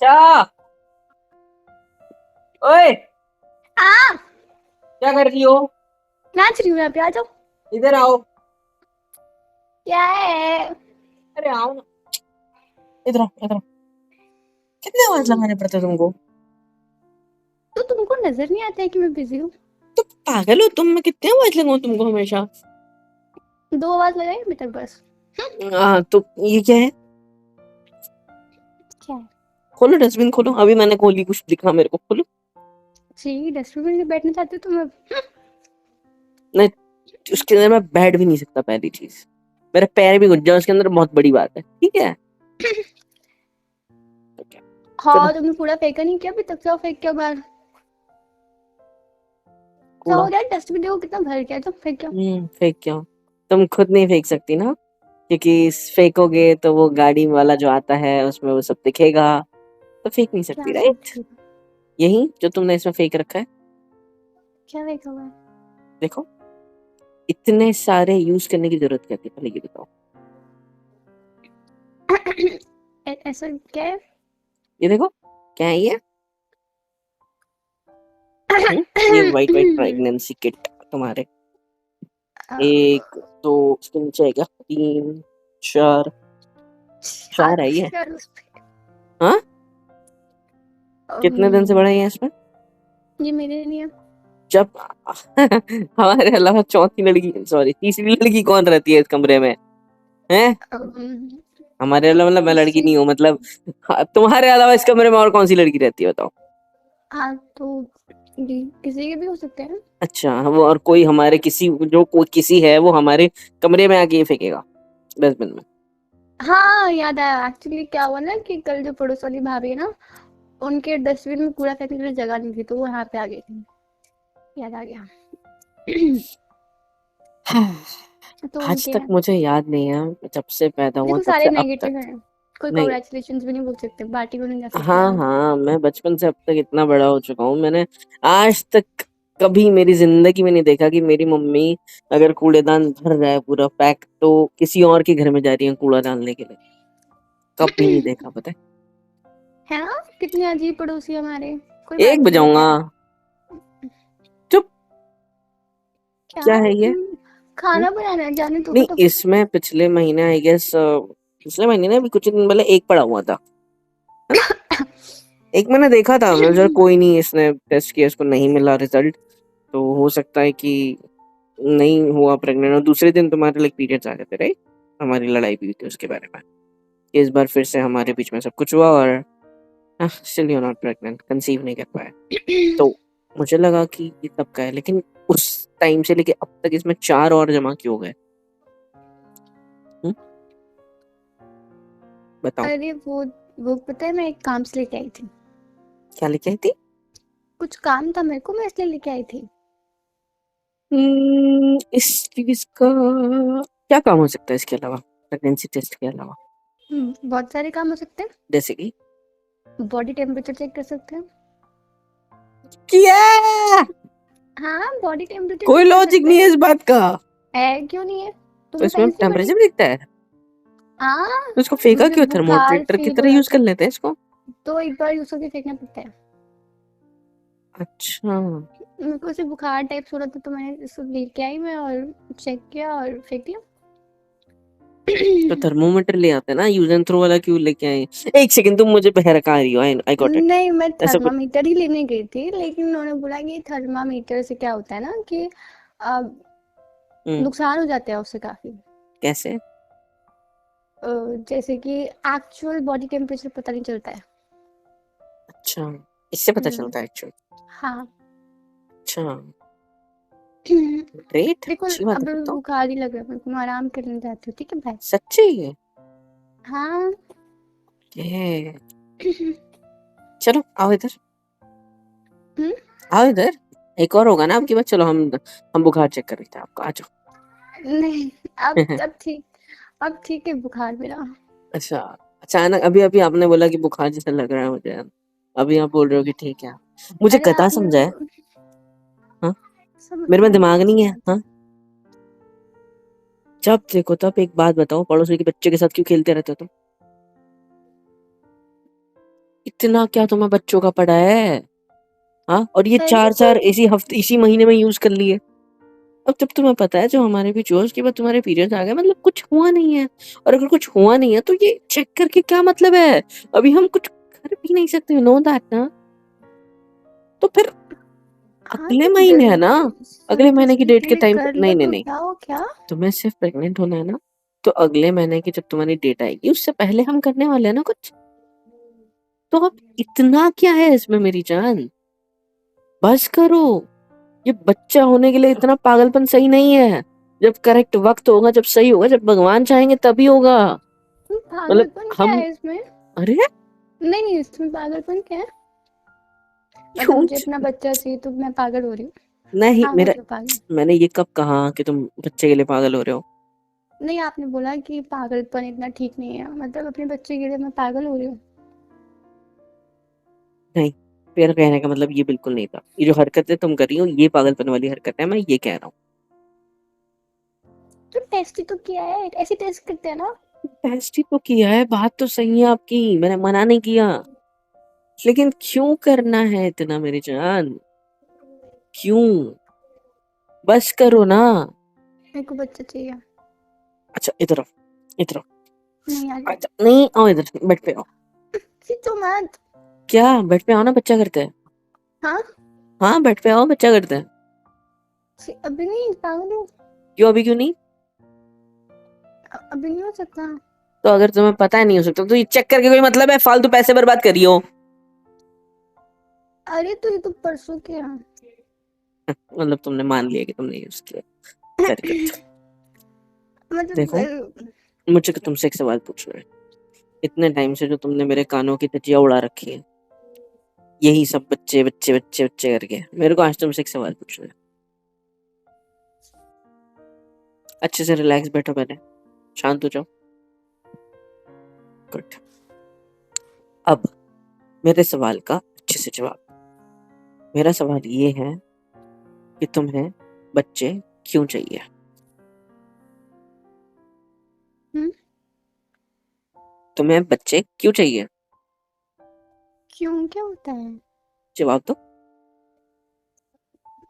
अच्छा। ओए, आ क्या कर रही हो? नाच रही हूँ यहाँ पे, आ जाओ। इधर आओ। क्या है? अरे आओ ना। इधर आओ, इधर आओ। कितने आवाज लगाने पड़ते हैं तुमको? तो तुमको नजर नहीं आता है कि मैं बिजी हूँ? तुम पागल हो तुम? मैं कितने आवाज लगाऊं तुमको हमेशा? 2 आवाज लगाई अभी तक बस। तो ये क्या है? क्या है? खोलो डस्टबिन खोलो। अभी मैंने खोली, कुछ दिखा मेरे को, खोलो। जी, डस्टबिन में बैठना चाहते हो तुम अब? नहीं, उसके अंदर मैं बैठ भी नहीं सकता। पहली चीज, मेरा पैर भी घुस जाए उसके अंदर, बहुत बड़ी बात है। ठीक है? तो क्या? चलो हाँ, तुमने कूड़ा फेंका नहीं क्या अभी तक? जाओ फेंक के बाहर। कूड़ा। जाओ यार, डस्टबिन देखो कितना भर गया है, तुम फेंक के। फेंक क्यों? तुम खुद नहीं फेंक सकती ना, क्योंकि फेंकोगे तो वो गाड़ी वाला जो आता है उसमें वो सब दिखेगा, तो फेंक नहीं सकती, क्या सब राइट? ठीक? यही जो तुमने इसमें फेंक रखा है। क्या फेंका हुआ है? देखो, इतने सारे यूज करने की जरूरत क्या थी, पहले ये बताओ। ऐसा क्या है? ये देखो, क्या है ये? ये वाइट वाइट प्रेगनेंसी किट तुम्हारे। एक, दो, इसके नीचे है क्या? तीन, चार। चार है ये। अक्षर उस हाँ, कितने दिन से पे। बड़ा है ये इसमें? ये मेरे लिए। जब हमारे अलावा चौथी लड़की, सॉरी तीसरी लड़की कौन रहती है इस कमरे में? हैं? हमारे अलावा, मतलब मैं लड़की तीसरी। नहीं हूँ, मतलब हाँ, तुम्हारे अलावा इस कमरे में और कौन सी लड़की रहती है बताओ? हाँ तो किसी के भी हो सकते हैं। अच्छा, वो और कोई हमारे किसी, जो कोई किसी है वो हमारे कमरे में आके ये फेंकेगा डस्टबिन में? हाँ, याद आया। एक्चुअली क्या हुआ ना कि कल जो पड़ोस वाली भाभी है ना, उनके डस्टबिन में कूड़ा फेंकने के लिए जगह नहीं थी, तो वो यहाँ पे आ गई थी। याद आ गया। तो आज उनके तक मुझे याद नहीं है, जब से पैदा हुआ देखो, तब सारे से अब तक। नेगेटिव हैं। कोई नहीं, कांग्रेचुलेशंस भी नहीं बोल सकते, पार्टी को नहीं जा सकते हाँ हम। हाँ, मैं बचपन से अब तक इतना बड़ा हो चुका हूँ, मैंने आज तक कभी मेरी जिंदगी में नहीं देखा कि मेरी मम्मी अगर कूड़ेदान भर रहा है पूरा पैक, तो किसी और के घर में जा रही है कूड़ा डालने के लिए। कभी नहीं देखा, पता है? है ना? कितने अजीब पड़ोसी हमारे। कोई एक बात नहीं, बजाऊंगा। बताओ। चुप। क्या? क्या है ये? हम्म? खाना बनाना जाने दो नहीं, तो। इसमें पिछले महीने आई गेस, पिछले महीने ने अभी कुछ दिन पहले एक पड़ा हुआ था, है ना? एक मैंने देखा था, मैं जरा, कोई नहीं, इसने टेस्ट किया, इसको नहीं मिला रिजल्ट, तो हो सकता है कि नहीं हुआ प्रेग्नेंट, और दूसरे दिन तुम्हारे लाइक पीरियड्स आ गए थे, राइट? हमारी लड़ाई भी हुई थी उसके बारे में। इस बार फिर से हमारे बीच में सब कुछ हुआ, और still you not pregnant, conceive नहीं कर पाए। तो मुझे लगा कि ये तब का है, लेकिन उस टाइम से लेके अब तक इसमें चार और जमा क्यों हो गए? हम्म? बताओ। अरे वो पता है, मैं एक काम से लेके आई थी। क्या लेके आई थी? कुछ काम था मेरे को, मैं इसलिए लेके आई थी। इस चीज का क्या काम हो सकता है इसके अलावा, प्रेगनेंसी टेस्ट के अलावा? बहुत सारे काम हो सकते जैसे कि? हैं। बॉडी टेम्परेचर चेक कर सकते हैं। क्या? हाँ, बॉडी टेम्परेचर कोई चेक कर लॉजिक सकते नहीं है हैं। इस बात का। क्यों नहीं है? तो तुम्हें इसमें साइंस नहीं पढ़ी? टेम्परेचर भी दिखता है? हाँ। तो इसको फेंका मुझे क्यों? बुखार थर्मोमीटर की फील हो तरह यूज जाता कर है लेते हैं इसको। तो एक बार यूज करके फेंकना पड़ता है। अच्छा, मेरे को ऐसे बुखार टाइप हो रहा था, तो मैंने इसको लेके आई मैं और चेक किया और फेंक दिया। तो थर्मोमीटर ले आते हैं ना, यूज एंड थ्रो वाला क्यों लेके आए? एक सेकंड, तुम मुझे बहका रही हो, आई गॉट इट। नहीं, मैं ऐसा कुछ। थर्मामीटर ही लेने गई थी, लेकिन उन्होंने बोला कि थर्मामीटर से क्या होता है ना कि हम्म। नुकसान हो जाते हैं उससे काफी। कैसे? अ, जैसे कि एक्चुअल बॉडी टेम्परेचर पता नहीं चलता है। अच्छा, इससे पता हम्म। चलता है एक्चुअली? हाँ। अच्छा, ग्रेट, देखो, अच्छी बात है अब फिर तो। बुखार ही लग रहा है मेरे को, मैं आराम करने जाती हूँ, ठीक है भाई? सच्ची है? हाँ। ये, चलो आओ इधर। हम्म। आओ इधर। एक और होगा ना आपकी बात, चलो हम बुखार चेक कर रहे थे आपका, आ नहीं, अब जाओ। अब ठीक, अब ठीक है बुखार मेरा। अच्छा, अचानक अभी अभी आपने बोला कि बुखार जैसा लग रहा है मुझे, अभी आप बोल रहे हो कि ठीक है। मुझे अरे गधा आपने समझा है? हाँ, समझ मेरे में गई, दिमाग नहीं अच्छी है? बात है। हाँ, जब देखो तब एक बात बताओ, पड़ोसी के बच्चे के साथ क्यों खेलते रहते हो तुम? इतना क्या तुम्हें बच्चों का पड़ा है? हाँ, और ये अरे चार तो चार इसी हफ्ते इसी महीने में यूज कर लिए। अब जब तुम्हें पता है जो हमारे भी हुआ उसके बाद तुम्हारे पीरियड्स आ गए, मतलब कुछ हुआ नहीं है। और अगर कुछ हुआ नहीं है तो ये चेक करके क्या मतलब है? अभी हम कुछ कर भी नहीं सकते, नो दैट ना। तो फिर हाँ अगले तो महीने है ना, अगले महीने की संतुष्टि डेट के के लिए टाइम कर लो नहीं नहीं तो नहीं, क्या हो क्या। तुम्हें सिर्फ प्रेग्नेंट होना है ना, तो अगले महीने की जब तुम्हारी डेट आएगी उससे पहले हम करने वाले हैं ना कुछ। तो अब इतना क्या है इसमें मेरी जान, बस करो। ये बच्चा होने के लिए इतना पागलपन सही नहीं है। जब करेक्ट वक्त होगा, जब सही होगा, जब भगवान चाहेंगे तभी होगा। मतलब पागलपन क्या हम, है इसमें? अरे नहीं नहीं, इसमें पागलपन क्या है? मतलब क्यों मुझे अपना बच्चा चाहिए तो मैं पागल हो रही हूँ? नहीं हाँ हो मेरा, रही हूँ पागल। मैंने ये कब कहा कि तुम बच्चे के लिए पागल हो रहे हो? नहीं, आपने बोला कि पागलपन इतना ठीक नहीं है, मतलब अपने बच्चे के लिए मैं पागल हो रही हूँ? नहीं, मेरा कहने का मतलब ये बिल्कुल नहीं था। ये जो हरकतें तुम कर रही हो ये पागलपन वाली हरकत है, मैं ये कह रहा हूँ। तो टेस्ट ही तो किया है, ऐसे टेस्ट करते हैं ना। टेस्ट ही तो किया है, बात तो सही है आपकी, मैंने मना नहीं किया। लेकिन क्यों करना है इतना मेरी जान, क्यों? बस करो ना। मेरे को बच्चा चाहिए। अच्छा इधर आओ, इधर आओ। नहीं आ रही। अच्छा नहीं, आओ इधर, बेड पे आओ। तो मत। क्या बेड पे आओ ना, बच्चा करते हैं। हाँ। हाँ बेड पे आओ, बच्चा करते हैं। अभी नहीं, पागल हूँ। क्यों अभी क्यों नहीं? अभी नहीं हो सकता। तो अगर तुम्हें पता है नहीं हो सकता तो ये चेक करके कोई मतलब है? फालतू पैसे बर्बाद करियो। अरे तो ये तो परसों किया। मतलब तुमने मान लिया कि तुमने यूज किया। Very good. मतलब देखो, मुझे तुमसे एक सवाल पूछना है। इतने टाइम से जो तुमने मेरे कानों की धज्जियां उड़ा रखी है, यही सब बच्चे बच्चे बच्चे बच्चे करके, मेरे को आज तुमसे एक सवाल पूछना है। अच्छे से रिलैक्स बैठो, पहले शांत हो जाओ। गुड। अब मेरे सवाल का अच्छे से जवाब। मेरा सवाल ये है कि तुम्हें बच्चे क्यों चाहिए? हम्म, तुम्हें बच्चे क्यों चाहिए? क्यों क्या होता है? जवाब दो।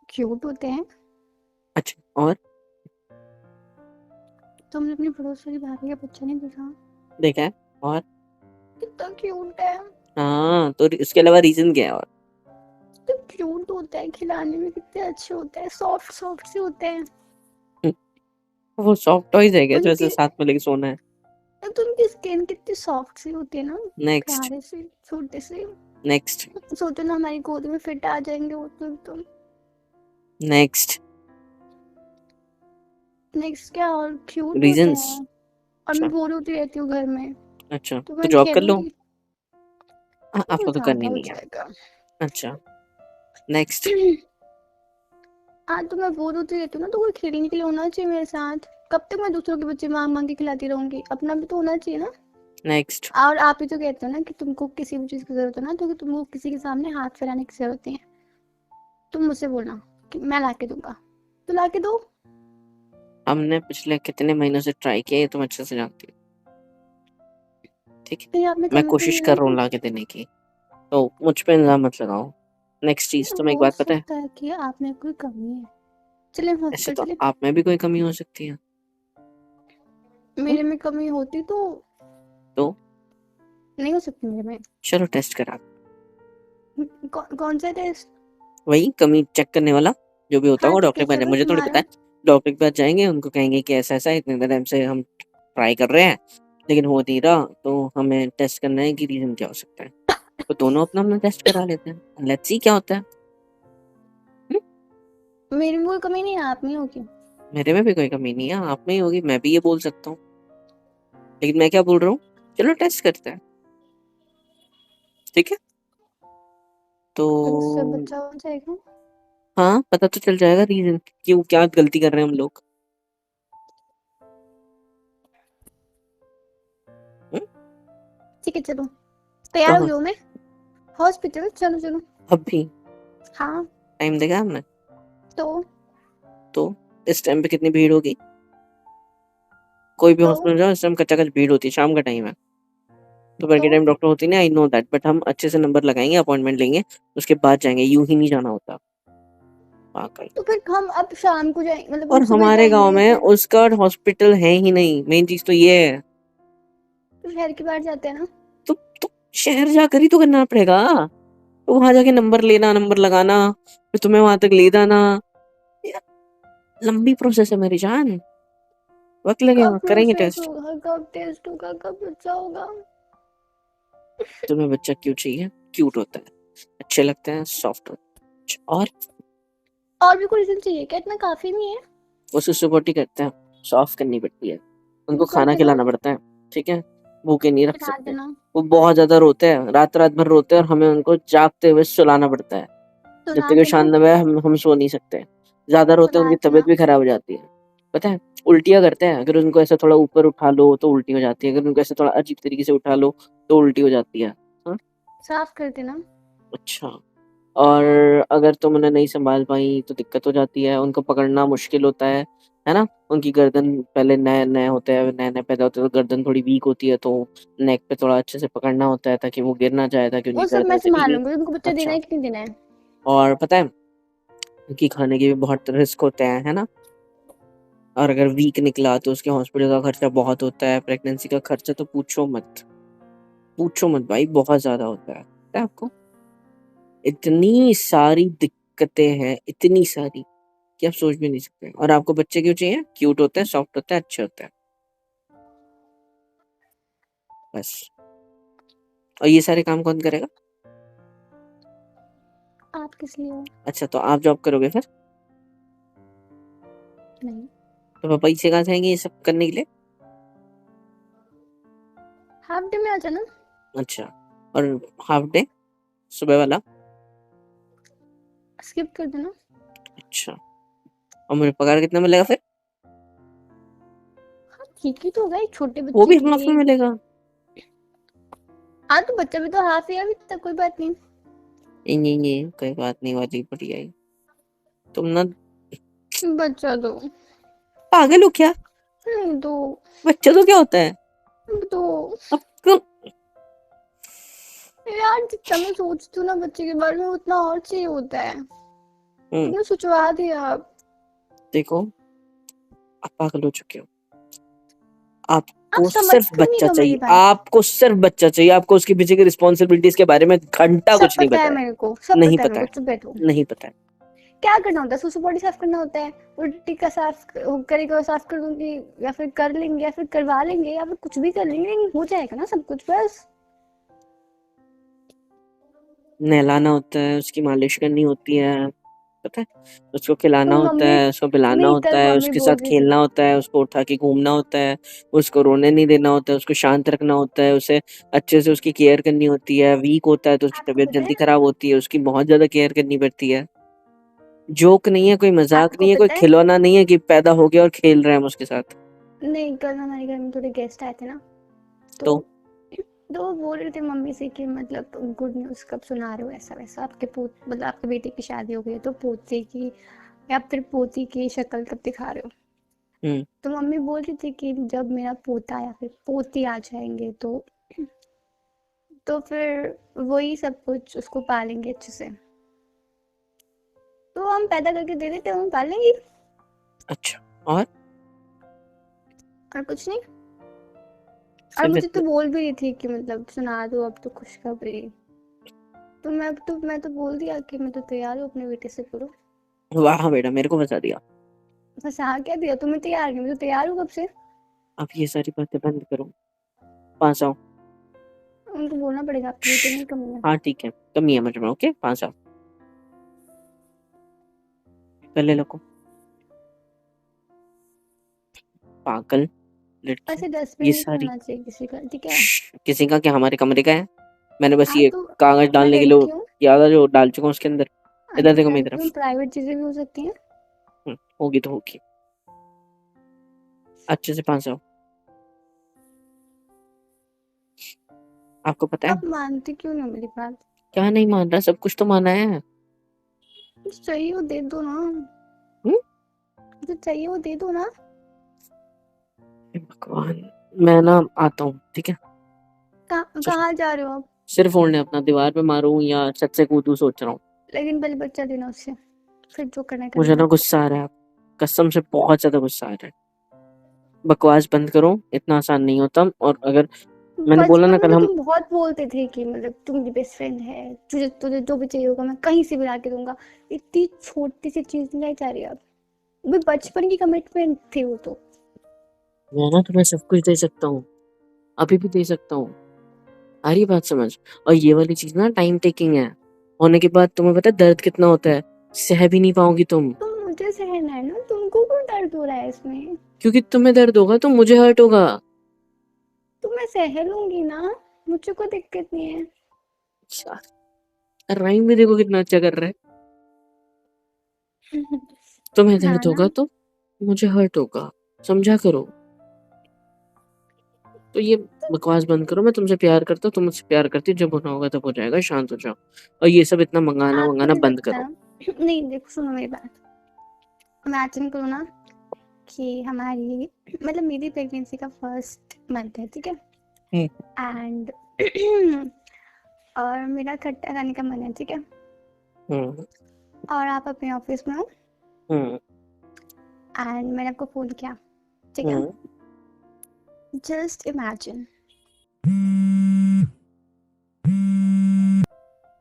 क्यूट होते हैं। अच्छा और? तुमने अपनी पड़ोस वाली भाभी का बच्चा नहीं देखा? देखा है और? कितना क्यूट है। हाँ तो इसके अलावा रीजन क्या है और? तो क्यूट होता है, खिलाने में कितने अच्छे होते हैं, सॉफ्ट सॉफ्ट से होते हैं। वो सॉफ्ट टॉयज है क्या जो ऐसे उनके साथ में लेके सोना है? तो उनकी स्किन कितनी सॉफ्ट सी होती है ना। नेक्स्ट। प्यारे से छोटे से। नेक्स्ट। सोचो ना हमारी गोद में फिट आ जाएंगे वो तो एकदम। नेक्स्ट। नेक्स्ट क्या, और क्यूट होते रीजंस। हैं। और मैं अच्छा। बोर होती रहती हूँ घर में, अच्छा तो तो मैं जॉब कर लो। खेलूंगी। वो आपको तो करनी ज्यादा हो नहीं है। जाएगा। अच्छा नेक्स्ट। हाँ तो मैं बोर होती रहती हूँ ना, तो कोई खेलने के लिए होना चाहिए मेरे साथ। कब तक मैं दूसरों के बच्चे मांग मांग के खिलाती रहूंगी, अपना भी तो होना चाहिए ना। नेक्स्ट। और आप ही तो कहते हो ना कि तुमको किसी भी चीज की जरूरत है ना, तो कि तुमको किसी के सामने हाथ फैलाने की जरूरत नहीं है। तुम मुझसे बोलना कि मैं ला के दूंगा, तो ला के दो। हमने पिछले कितने महीनों से ट्राई किया, ये तुम अच्छे से जानती हो। ठीक है, कहीं आप में मैं कमी तो कोशिश नहीं है कर ना रहा हूँ ला कुछ? के देने की, तो मुझ पे इल्जाम मत लगाओ। नेक्स्ट चीज, तुम्हें एक हो बात पता है? सकता है कि आप में कोई कमी है। चले ऐसे हॉस्पिटल तो चले। आप में भी कोई कमी हो सकती है। हम्म, मेरे में कमी होती तो तो नहीं हो सकती मेरे में। चलो टेस्ट करा। कौन सा टेस्ट? वही कमी चेक करने वाला, जो भी होता हाँ होगा ठीक डॉक्टर है के पास, चलो मुझे थोड़ी पता हमारा। है। डॉक्टर के पास जाएंगे, उनको कहेंगे कि ऐसा ऐसा है, इतने टाइम से हम ट्राई कर रहे हैं लेकिन हो नहीं रहा, तो हमें टेस्ट करना है कि रीजन क्या हो सकता है। तो दोनों अपना अपना टेस्ट करा लेते हैं, लेट्स सी क्या होता है। हम्म, मेरे में कोई कमी नहीं है, आप में होगी। मेरे में भी कोई कमी नहीं है, आप में ही होगी, मैं भी ये बोल सकता हूँ। लेकिन मैं क्या बोल रहा हूँ, चलो टेस्ट करते हैं, ठीक है? तो उससे बच्चा हो जाएगा। हाँ पता तो चल जाएगा रीजन, क्यों क्या गलती कर रहे हैं हम लोग। हम्म, ठीक है चलो, तैयार हो कहाँ? गई हूँ मैं। हॉस्पिटल चलो चलो। अब भी हाँ। टाइम देखा हमने? तो तो इस टाइम पे कितनी भीड़ होगी? कोई भी तो हॉस्पिटल जाओ इस टाइम कच्चा कच भीड़ होती है, शाम का टाइम है। दोपहर के तो टाइम डॉक्टर होती नहीं, आई नो दैट, बट हम अच्छे से नंबर लगाएंगे, अपॉइंटमेंट लेंगे, उसके बाद जाएंगे, यूं ही नहीं जाना होता पागल। तो फिर हम अब शाम को जाएंगे, मतलब और हम सुबह हमारे गांव जाएंगे में फिर उसका हॉस्पिटल है ही नहीं, मेन चीज तो ये है। शहर के बाहर जाते हैं ना। तो शहर जाकर ही तो करना पड़ेगा, तो वहां जाके नंबर लेना, नंबर लगाना, फिर तुम्हें वहां तक ले जाना, यार, लंबी प्रोसेस है मेरी जान, वक्त कब लगेगा, करेंगे प्रोसेस टेस्ट। होगा, कब टेस्ट होगा, कब बच्चा होगा? तुम्हें बच्चा क्यों चाहिए? क्यूट होता है, अच्छे लगते हैं, सॉफ्ट होता है, और भी कोई रीजन चाहिए क्या? इतना काफी नहीं है? वो सुसु पोटी करते हैं, सॉफ्ट करनी पड़ती है, उनको कर खाना देना, खिलाना पड़ता है, ठीक है, भूखे नहीं रख खिला सकते। देना। वो बहुत ज्यादा रोते हैं, रात रात भर रोते हैं, और हमें उनको जागते हुए सुलाना पड़ता है, जब सुला तक वो देना, शांत न हुए हम सो नहीं सकते। ज्यादा रोते हैं, सुला उनकी तबीयत देना। भी खराब हो जाती है, पता है, उल्टियाँ करते हैं, अगर उनको ऐसा थोड़ा ऊपर उठा लो तो उल्टी हो जाती है, अगर उनको ऐसा थोड़ा अजीब तरीके से उठा लो तो उल्टी हो जाती है। हाँ? साफ कर देना। अच्छा। और अगर तुम उन्हें नहीं संभाल पाई तो दिक्कत हो जाती है, उनको पकड़ना मुश्किल होता है ना? उनकी गर्दन, पहले नए नए होते हैं, नए नए पैदा होते हैं तो गर्दन थोड़ी वीक होती है, तो नेक पे थोड़ा अच्छे से पकड़ना होता है ताकि वो गिर ना जाए, ताकि उनकी वो सब गर्दन मैं से नीचे। संभालूंगी, तुमको बच्चा देना अच्छा। है कि नहीं देना है? और पता है, उनकी खाने के भी बहुत रिस्क होते हैं, है ना? और अगर वीक निकला तो उसके हॉस्पिटल का खर्चा बहुत होता है, प्रेगनेंसी का खर्चा तो पूछो मत, पूछो मत भाई, बहुत ज्यादा होता है, पता है आपको? इतनी सारी दिक्कतें हैं, इतनी सारी, कि आप सोच भी नहीं सकते। और आपको बच्चे क्यों चाहिए? क्यूट होते हैं, सॉफ्ट होते हैं, अच्छे होते हैं, बस। और ये सारे काम कौन करेगा? आप किस लिए हो? अच्छा, तो आप जॉब करोगे फिर? नहीं। तो पापा ही से कहाँ जाएंगे ये सब करने के लिए? हाफ डे में आ जाना। अच्छा। और हाफ डे, सुबह वाला? स्किप कर देना। अच्छा। और मुझे पगार कितना मिलेगा फिर? हाँ ठीक ही तो होगा, एक छोटे वो बच्चे भी के हाफ में लिए। मिलेगा? हाँ तो बच्चा भी तो हाफ ही है अभी तक, कोई बात नहीं। नहीं, कोई बात नहीं, वाली बढ़िया है। तुम ना बच्चा दो। पागल हो क्या? नहीं दो। बच्चा तो क्या होता है? दो। अब क्यों? यार जितना मैं सोचती हूँ ना बच्चे के बारे में, उतना और चाहिए होता है। हम्म, तुमने सोचवा दिया अब। देखो, आप पागल हो चुके हो, आप आपको समझ सिर्फ क्यों नहीं बच्चा रहे हो मेरी चाहिए, बात? आपको सिर्फ बच्चा चाहिए, आपको उसके पीछे की रिस्पॉन्सिबिलिटीज के बारे में घंटा सब कुछ नहीं पता पता है है। मेरे को, सब नहीं पता है पता मेरे है, को, चुप बैठो। नहीं पता है। क्या करना होता है? सुसु बॉडी साफ करना होता है, उल्टी का साफ करेगा, साफ कर दूंगी, या फिर कर लेंगे, या फिर करवा लेंगे, या फिर कुछ भी कर लेंगे, लेकिन हो जाएगा ना सब कुछ, बस। नहलाना होता है, उसकी मालिश करनी होती है, पता है, उसको खिलाना तो होता मम्मी, है, उसको पिलाना वही होता कल है, मम्मी उसके बोल साथ रही थी। खेलना होता है, उसको उठा के घूमना होता है, उसको रोने नहीं देना होता है, उसको शांत रखना होता है, उसे अच्छे से उसकी केयर करनी होती है, वीक होता है तो उसकी आपको तबीयत पता जल्दी है, खराब होती है, उसकी बहुत ज्यादा केयर करनी पड़ती है। जोक नहीं है, कोई मजाक आपको नहीं है, कोई पता है। खिलौना नहीं है कि पैदा हो गया और खेल रहे हैं हम उसके साथ। नहीं, कल हमारे घर में थोड़े गेस्ट आए थे ना, तो तो तो वो बोल रहे थे मम्मी से कि मतलब गुड न्यूज़ कब सुना रहे हो, ऐसा वैसा, आपके पोत मतलब आपके बेटे की शादी हो गई है तो पोते की या फिर पोती की शक्ल कब दिखा रहे हो? हम्म, तो मम्मी बोल रही थी कि जब मेरा पोता या फिर पोती आ जाएंगे तो फिर वही सब कुछ उसको पालेंगे अच्छे से। तो हम पैदा करके दे देते, हम पालेंगे। अच्छा। और और कुछ नहीं। और सिर्फ मुझे तो इतना? बोल भी रही थी कि मतलब सुना दो अब तो खुशखबरी। तो मैं तो बोल दिया कि मैं तो तैयार हूँ, अपने बेटे से करो। वाह बेटा, मेरे को बता दिया। बस हाँ, क्या दिया तुम्हें? तैयार नहीं, मैं तो तैयार हूँ कब से। आप ये सारी बातें बंद करो, पास आओ। उनको बोलना पड़ेगा आपके बेटे में कमी है। हाँ ठीक है, कमी है मुझ में, ओके, पास आओ, पहले लोग पागल लड़की। ऐसे ये डस्टबिन नहीं सारी होना चाहिए किसी का, ठीक है? किसी का क्या, हमारे कमरे का है? मैंने बस हाँ ये तो कागज मैं डालने के लिए, लड़की हूँ। याद है, जो डाल चुका हूँ उसके अंदर। हाँ इधर तो देखो मेरी लड़की हूँ, तरफ। प्राइवेट चीजें भी हो सकती हैं। होगी तो होगी, अच्छे से पास आओ। आपको पता है आप मानती क्यों नहीं हो मेरी बात? क्या? नहीं मान रहा, सब कुछ तो माना है। जो चाहिए वो दे दो ना। हम्म? जो चाहिए वो दे दो ना। हे भगवान, मैं ना आता हूँ, ठीक है? सिर्फ कहाँ जा रहे हो आप? सिर्फ फोड़ने अपना दीवार पे मारूं या छत से कूदूं सोच रहा हूँ। लेकिन पहले बच्चा देना उससे, फिर जो करना है कर मुझे ना लेना। गुस्सा आ रहा है, कसम से बहुत ज्यादा गुस्सा आ रहा है। बकवास बंद करो, इतना आसान नहीं होता। और अगर मैंने बोला बचपन ना में कल तो हम, तुम बहुत बोलते थे कि मतलब तू मेरी बेस्ट फ्रेंड है, तुझे तुझे जो भी चाहिए होगा मैं कहीं से भी ला के दूंगा। इतनी छोटी सी चीज नहीं लाई जा रही अब। वो बचपन की कमिटमेंट थी वो तो। मैं ना तुम्हें सब कुछ दे सकता हूँ, अभी भी दे सकता हूँ। आ रही बात समझ? और ये वाली चीज ना टाइम टेकिंग है, होने के बाद तुम्हें पता है दर्द कितना होता है, सह भी नहीं पाओगी तुम। तो मुझे सहना है ना, तुमको क्यों दर्द हो रहा है इसमें? क्योंकि तुम्हें दर्द होगा तो मुझे हर्ट होगा। तो मैं सह लूंगी ना, मुझे कोई दिक्कत नहीं है। यार राइम भी देखो कितना अच्छा कर रहा है। तुम्हें हाँ दर्द ना। होगा तो मुझे हर्ट होगा, समझा करो। तो ये बकवास बंद करो, मैं तुमसे प्यार करता हूँ, तुम मुझसे प्यार करती हो, जब होना होगा तब हो जाएगा, शांत हो जाओ। और ये सब इतना मंगाना आपको मंगाना नहीं बंद लगता? करो। नहीं देखो, सुनो मेरी बात। इमेजिन करो ना कि हमारी मतलब मेरी प्रेगनेंसी का फर्स्ट मंथ है, ठीक है? हम्म। एंड और मेरा खट्टा खाने का मन है, ठीक है? हम्म। और आप अपने ऑफिस में हो हम्म। एंड मैंने आपको फोन किया, ठीक है? Hmm. Just imagine.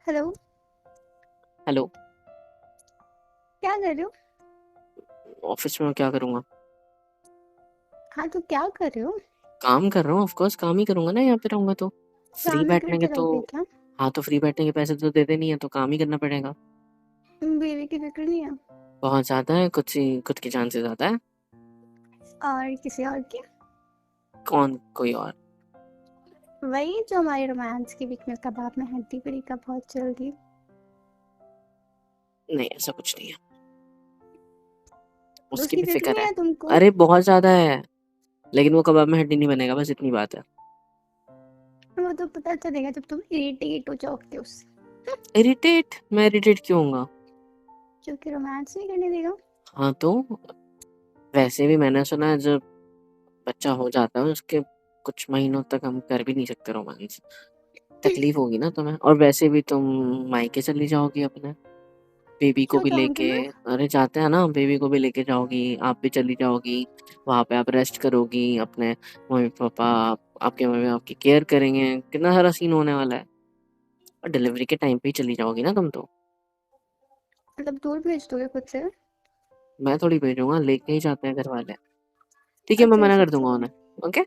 Hello. Hello. क्या कर रहे हो? ऑफिस में मैं क्या करूंगा? हाँ तो क्या कर रहे हो? काम कर रहा हूँ, ऑफ कोर्स काम ही करूंगा ना, यहाँ पे रहूंगा तो। फ्री काम ही बैठने के करते तो, रहोगे क्या? हाँ तो फ्री बैठने के पैसे तो देते नहीं है, तो काम ही करना पड़ेगा। बेबी की फिक्र नहीं है? बहुत ज्यादा है, खुद की जान से ज्यादा है। और किसी और की? कौन कोई और? वही जो हमारे रोमांस के बीच में कबाब में हड्डी पड़ी का बहुत जल्दी। नहीं ऐसा कुछ नहीं है, उसकी उसकी भी फिक्र फिक्र नहीं है। है तुमको? अरे बहुत ज्यादा है, लेकिन वो कबाब में हड्डी नहीं बनेगा, बस इतनी बात है। वो तो पता चलेगा जब तुम इरिटेट हो जाओगे उससे। इरिटेट? मैं इरिटेट क्यों होऊंगा? क्योंकि रोमांस नहीं करने देगा। हाँ तो वैसे भी मैंने सुना है जब बच्चा हो जाता है उसके कुछ महीनों तक हम कर भी नहीं सकते रोमांस, तकलीफ होगी ना तुम्हें। और वैसे भी तुम मायके चली जाओगी अपने, बेबी को क्यों भी जाऊंगी लेके। मैं? अरे जाते हैं ना, बेबी को भी लेके जाओगी, आप भी चली जाओगी, वहां पे आप रेस्ट करोगी, अपने मम्मी पापा, आपके मम्मी आपकी केयर करेंगे, कितना सारा सीन होने वाला है। और डिलीवरी के टाइम पे ही चली जाओगी ना तुम तो। मतलब दूर भेज दोगे खुद से? मैं थोड़ी भेजूंगा, लेके ही जाते हैं घर वाले। ठीक है, मैं अच्छा मना अच्छा कर दूंगा अच्छा। उन्हें। ओके।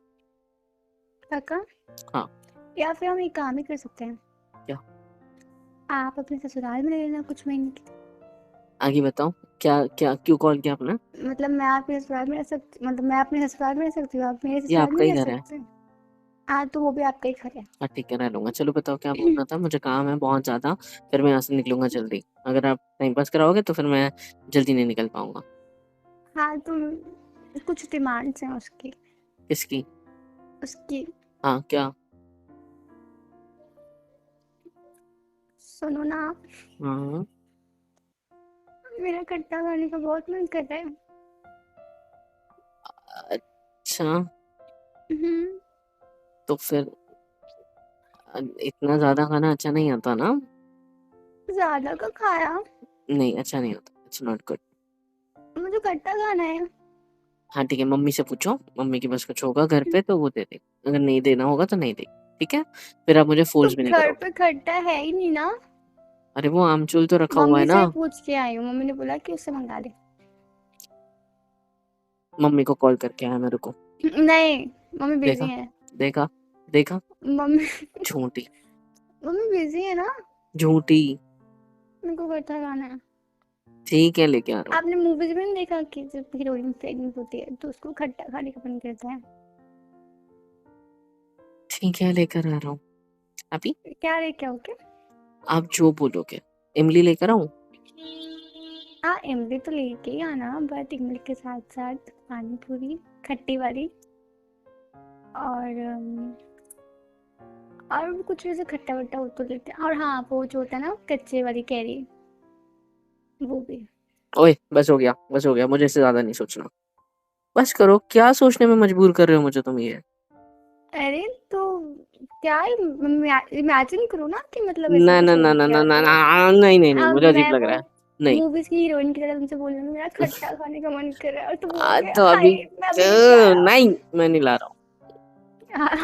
पक्का? हाँ। या फिर हम एक काम ही कर सकते हैं, क्या? आप अपने ससुराल में ले लेना कुछ महीने के। आगे बताओ, क्या क्या क्यों कॉल किया आपने? मतलब मैं आपके ससुराल में रह सकती, मतलब मैं अपने ससुराल में रह सकती हूँ, आप मेरे ये ससुराल में आपका ही रह घर है। सकते हैं। हाँ तो वो भी आपका ही घर है। हाँ ठीक है, रह लूंगा। चलो बताओ क्या बोलना था, मुझे काम है बहुत ज्यादा, फिर मैं यहाँ से निकलूंगा जल्दी। अगर आप टाइम पास कराओगे तो फिर मैं जल्दी नहीं निकल पाऊंगा। हाँ तो कुछ डिमांड्स हैं उसकी। किसकी? उसकी हाँ क्या? सुनो ना। हाँ। मेरा खट्टा खाने का बहुत मन कर रहा है। अच्छा, हम्म। तो फिर इतना ज्यादा खाना अच्छा नहीं आता ना? ज्यादा का खाया। नहीं अच्छा नहीं होता, इट्स नॉट गुड। मुझे खट्टा खाना है। हाँ ठीक है, मम्मी से पूछो, मम्मी के पास कुछ होगा घर पे तो वो दे दे, अगर नहीं देना होगा तो नहीं दे। ठीक है, फिर आप मुझे तो फोर्स भी नहीं घर करोगे। पे खट्टा है ही नहीं ना। अरे वो आमचूल तो रखा हुआ है मम्मी ना। से पूछ के आई हूँ, मम्मी ने बोला कि उससे मंगा ले। मम्मी को कॉल करके आया मेरे को। नहीं, मम्मी बिजी देखा? है। देखा? देखा? मम्मी झूठी। मम्मी बिजी है ना। झूठी। मेरे को खट्टा खाना है। ठीक है, लेके आ रहा हूँ। आपने मूवीज में नहीं देखा कि जब हीरोइन प्रेग्नेंट होती है तो उसको खट्टा खाने का मन करता है? ठीक है, लेकर आ रहा हूँ अभी। क्या लेके आओगे? आप जो बोलोगे। इमली लेकर आऊँ? हाँ इमली तो लेके ही आना, बट इमली के साथ साथ पानी पूरी खट्टी वाली। और भी कुछ ऐसे खट्टा वट्टा हो तो लेते हैं। और हाँ वो जो होता है ना कच्चे वाली कैरी, वो भी। ओए बस हो गया, बस हो गया, मुझे इससे ज्यादा नहीं सोचना। बस करो, क्या सोचने में मजबूर कर रहे हो मुझे तुम ये? अरे तो क्या इमेजिन करो ना कि मतलब ऐसा ना कुछ ना हो ना ना ना गया ना तो ना, नहीं नहीं नहीं, अब मुझे अजीब मैं लग वो रहा है। नहीं। मूवीज की हीरोइन की तरह तुमसे बोल रही हूँ मेरा खट्टा खाने का मन कर रहा है और तुम बोलोगे तो हाय अभी मैं अभी लेके आया हूँ। नहीं, मैं नहीं ला रहा हूँ। यार,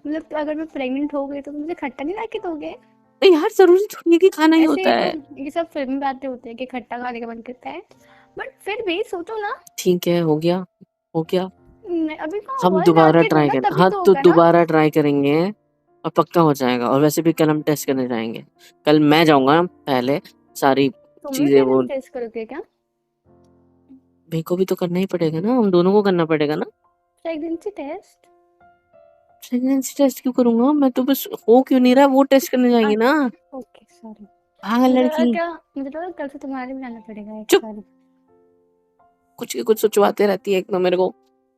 मतलब तो अगर मैं प्रेग्नेंट हो गई तो मुझे खट्टा नहीं ला के दोगे? नहीं यार, जरूरी थोड़ी है कि खाना ही ऐसे होता ही तो है। ये सब फिल्मी बातें होती है कि खट्टा खाने का मन करता है, बट फिर भी सोचो ना। ठीक है, हो गया, हो गया। अभी कहाँ हम हुआ, ला दोबारा के दो ट्राई ना करें, तभी हाँ तो तो होगा ना। दोबारा ट्राई करेंगे और पक्का हो जाएगा। और वैसे भी कल हम टेस्ट करने जाएंगे। कल मैं जाऊंगा पहले, सारी तुम भी चीजें वो, प्रेगनेंट टेस्ट करोगे क्या? मेरे को भी तो करना ही पड़ेगा ना, हम दोनों को करना पड़ेगा ना। Pregnancy test? प्रेगनेंसी टेस्ट क्यों करूंगा मैं, तो बस हो क्यों नहीं रहा वो टेस्ट करने जाएंगे ना। Okay sorry. पागल मुझे लगा लड़की। क्या, मुझे लगा कल से तुम्हारे भी जाना पड़ेगा एक चुप, साल। कुछ की कुछ सोचवाते रहती है एक तो, मेरे को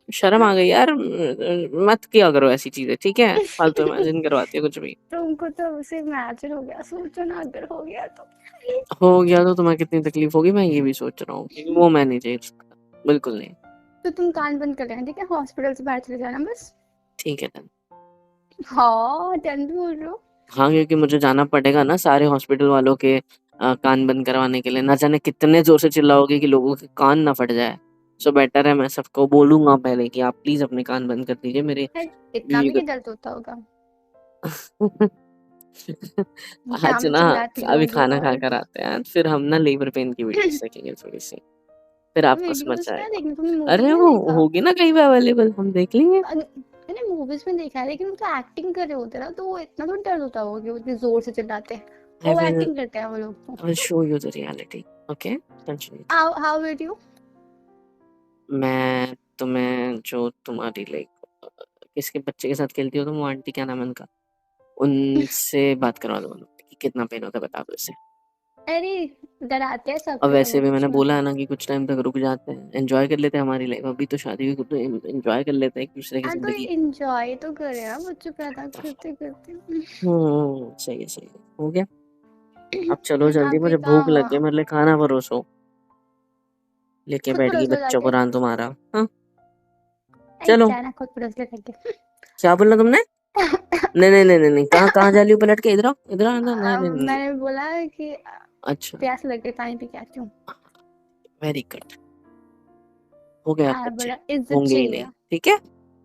शर्म आ गई यार। मत किया करो ऐसी चीजें, ठीक है, फालतू इमेजिन करवाती है कुछ भी। तुमको तो उसे इमेजिन हो गया, सोचो ना अगर हो गया तो। हो गया तो तुम्हें कितनी तकलीफ होगी, मैं ये भी सोच रहा हूँ, क्योंकि वो मैं नहीं झेल सकता, बिल्कुल नहीं। तो तुम कान बंद कर लेना, ठीक है, हॉस्पिटल से बाहर चले जाना बस। ठीक है डन। हाँ डन भी बोल रहे हो? हाँ, क्योंकि मुझे जाना पड़ेगा ना सारे हॉस्पिटल वालों के कान बंद करवाने के लिए। ना जाने कितने जोर से चिल्लाओगे कि लोगों के कान ना फट जाए। सो बेटर है मैं सबको बोलूंगा पहले कि आप प्लीज अपने कान बंद कर दीजिए मेरे है, इतना बीवी भी नहीं दर्द होता होगा? को। क्या आज मैं ना चिल्लाती अभी होंगी खाना खा और कर आते हैं, फिर हम ना लेबर पेन की वीडियोस देखेंगे थोड़ी सी, फिर आपको समझ वीडियोस क्या आएगा। देखने, तुमने मूवीज अरे में वो देखा? होगी ना कहीं पे अवेलेबल, हम देख लेंगे। मैंने मूवीज में देखा है, लेकिन वो तो एक्टिंग कर रहे होते हैं ना, तो वो इतना तो दर्द होता होगा कि वो इतनी जोर से चिल्लाते हैं। आई वो विल एक्टिंग करते हैं वो लोग तो। I will show you the reality. Okay, tension. How will you? मैं तुम्हें जो तुम्हारी लाइक किसके बच्चे के साथ खेलती हो तुम, वो आंटी क्या नाम है उनका, उनसे बात करवा दूंगा कि कितना पेन होता है, बता दो उसे। अरे डराते हैं और सबको, वैसे चलो भी मैंने कुछ मत। बोला है ना कि कुछ टाइम तक रुक जाते हैं, एंजॉय कर लेते हैं हमारी लाइफ, अभी तो शादी हुई, तो एंजॉय कर लेते हैं एक दूसरे की हाँ तो जिंदगी। एंजॉय तो करे ना बच्चों पैदा करते करते। सही है, सही है, हो गया। अब चलो जल्दी, अभी मुझे कहाँ भूख हुआ? लग गई, मेरे लिए खाना परोसो। लेके खुद बैठ गई परोस लो बच्चों को जाके। रान तुम्हारा। हाँ, अरे चलो। जाना खुद परोस ले करके। क्या बोलना तुमने? नहीं नहीं नहीं नहीं नहीं, कहाँ कहाँ जा रही हो पलट के, इधर आओ, इधर आओ, इधर, नहीं नहीं नहीं। मैंने बोला कि अच्छा, प्यास लग गई, पानी पी के आती हूँ। Very good. हो गए अब बच्चे, बड़ा इज्जत होंगे ही नहीं, चाहिए। ठीक है।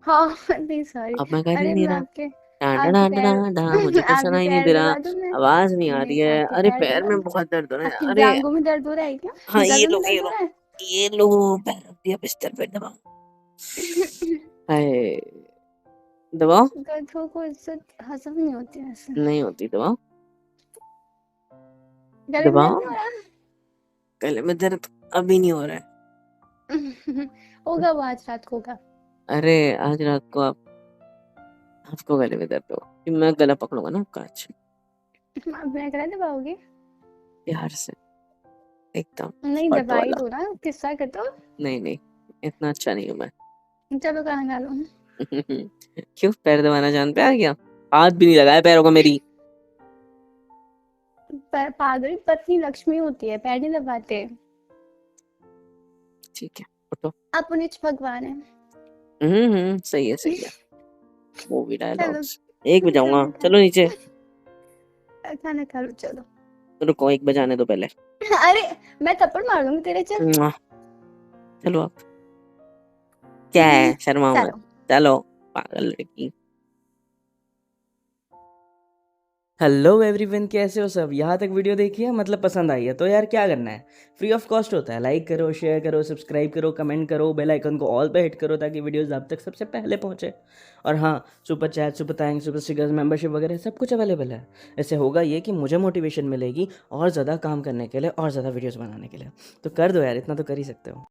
हाँ नहीं सॉरी। अब मैं कर ही अरे नहीं मैं रहा। आपके डांडा आपके डांडा पैर डांडा, मुझे तो आपके सुना ही नहीं पैर दे रहा, दबा दूँ मैं? आवाज नहीं आ नहीं, रही है। आपके अरे पैर पैर दबा में दूँ? बहुत दर्द हो रहा है, आपकी अरे। जांघों में दर्द हो रहा है क्या? हाँ ये गर्दन लो में ये दर्द हो लो, रहा है? ये लो, पैर रख दिया बिस्तर पे, दबाओ। हाय, दबाओ। गधों को इज्जत हजम नहीं होती ऐसे। नहीं होती, दबाओ। गले में दर्द दबाओ। नहीं हो रहा? गले में दर्द अभी नहीं हो रहा है। होगा वो आज रात को होगा। अरे आज रात को आप, आपको गले में दर्द हो कि मैं गला पकड़ूंगा ना आपका आज, आप मेरा गला दबाओगे? प्यार से, एकदम नहीं हॉट दबाई वाला। दो ना, किस्सा कर दो। नहीं नहीं, इतना अच्छा नहीं हूँ मैं। चलो कहाँ डालो। क्यों, पैर दबाना जान पे आ गया? हाथ भी नहीं लगाया पैरों का मेरी। पागल पत्नी लक्ष्मी होती है, पैर नहीं दबाते। ठीक है, उठो। आप उन्नीच भगवान है। सही है, सही है। मूवी चलो डायलॉग्स। एक बजाऊंगा, चलो चलो नीचे। खाना खा लो चलो। रुको, एक बजाने दो पहले। अरे मैं थप्पड़ मार दूंगी तेरे, चल। मुआ, चलो आप, क्या है, शर्माओ मत। चलो। चलो, पागल लड़की। हेलो एवरीवन, कैसे हो सब? यहाँ तक वीडियो देखी है, मतलब पसंद आई है तो यार क्या करना है, फ्री ऑफ कॉस्ट होता है। लाइक करो, शेयर करो, सब्सक्राइब करो, कमेंट करो, बेल आइकन को ऑल पे हिट करो ताकि वीडियोस आप तक सबसे पहले पहुँचे। और हाँ, super chat, super thanks, super stickers, membership वगैरह सब कुछ अवेलेबल है। इससे होगा ये कि मुझे मोटिवेशन मिलेगी और ज़्यादा काम करने के लिए और ज़्यादा वीडियोज़ बनाने के लिए। तो कर दो यार, इतना तो कर ही सकते हो।